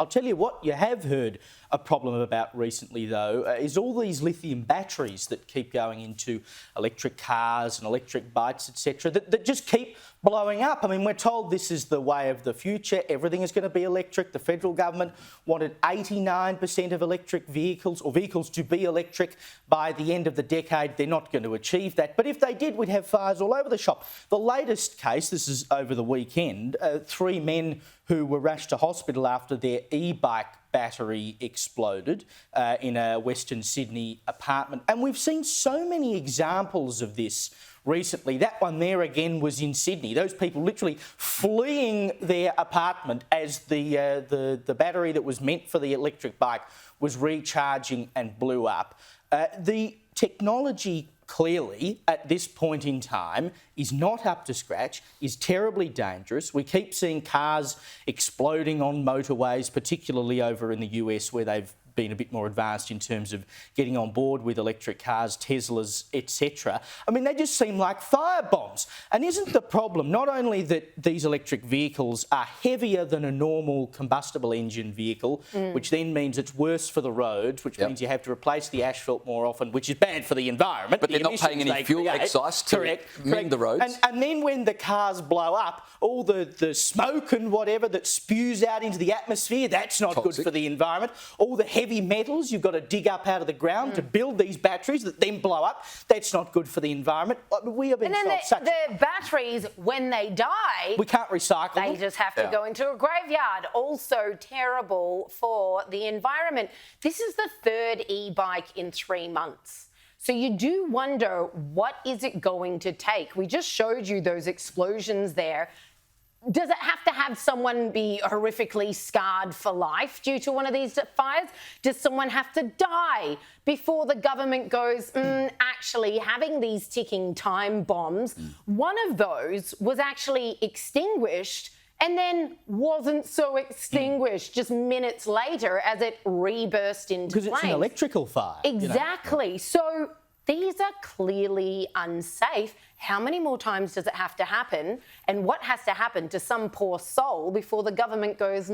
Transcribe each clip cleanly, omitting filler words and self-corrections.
I'll tell you what you have heard a problem about recently, though, is all these lithium batteries that keep going into electric cars and electric bikes, etc., that just keep blowing up. I mean, we're told this is the way of the future. Everything is going to be electric. The federal government wanted 89% of electric vehicles or vehicles to be electric by the end of the decade. They're not going to achieve that. But if they did, we'd have fires all over the shop. The latest case, this is over the weekend, 3 men who were rushed to hospital after their e-bike battery exploded in a Western Sydney apartment. And we've seen so many examples of this recently. That one there again was in Sydney. Those people literally fleeing their apartment as the battery that was meant for the electric bike was recharging and blew up. The technology clearly at this point in time is not up to scratch, is terribly dangerous. We keep seeing cars exploding on motorways, particularly over in the US where they've been a bit more advanced in terms of getting on board with electric cars, Teslas, etc. I mean, they just seem like firebombs. And isn't the problem not only that these electric vehicles are heavier than a normal combustible engine vehicle, which then means it's worse for the roads, which means you have to replace the asphalt more often, which is bad for the environment. But they're not paying any fuel excise to mend the roads. And then when the cars blow up, all the smoke and whatever that spews out into the atmosphere, that's not good for the environment. All the heavy metals you've got to dig up out of the ground to build these batteries that then blow up, that's not good for the environment. We have been and then the batteries, when they die, we can't recycle them. They just have to go into a graveyard. Also terrible for the environment. This is the 3rd e-bike in 3 months. So you do wonder, what is it going to take? We just showed you those explosions there. Does it have to have someone be horrifically scarred for life due to one of these fires? Does someone have to die before the government goes, actually having these ticking time bombs? One of those was actually extinguished and then wasn't so extinguished just minutes later as it reburst into flames. Because it's an electrical fire. Exactly. You know? So these are clearly unsafe. How many more times does it have to happen? And what has to happen to some poor soul before the government goes,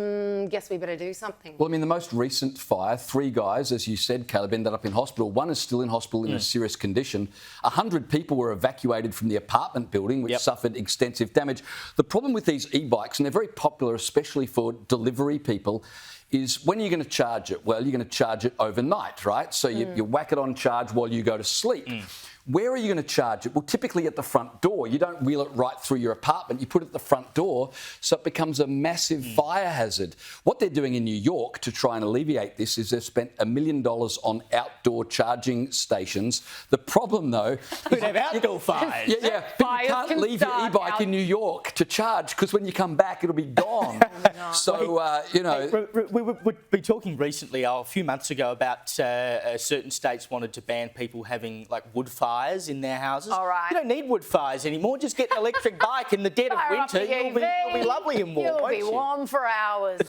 guess we better do something? Well, I mean, the most recent fire, 3 guys, as you said, Caleb, ended up in hospital. 1 is still in hospital in a serious condition. 100 people were evacuated from the apartment building, which suffered extensive damage. The problem with these e-bikes, and they're very popular, especially for delivery people, is when you're going to charge it? Well, you're going to charge it overnight, right? So you whack it on charge while you go to sleep. Where are you going to charge it? Well, typically at the front door. You don't wheel it right through your apartment. You put it at the front door, so it becomes a massive fire hazard. What they're doing in New York to try and alleviate this is they've spent $1 million on outdoor charging stations. The problem, though... You have outdoor fires. Yeah, but you can't leave your e-bike in New York to charge because when you come back, it'll be gone. So, you know... We'd be talking recently, a few months ago, about certain states wanted to ban people having, like, wood fires in their houses. All right. You don't need wood fires anymore. Just get an electric bike in the dead of winter. You'll be lovely and warm, You'll be warm for hours.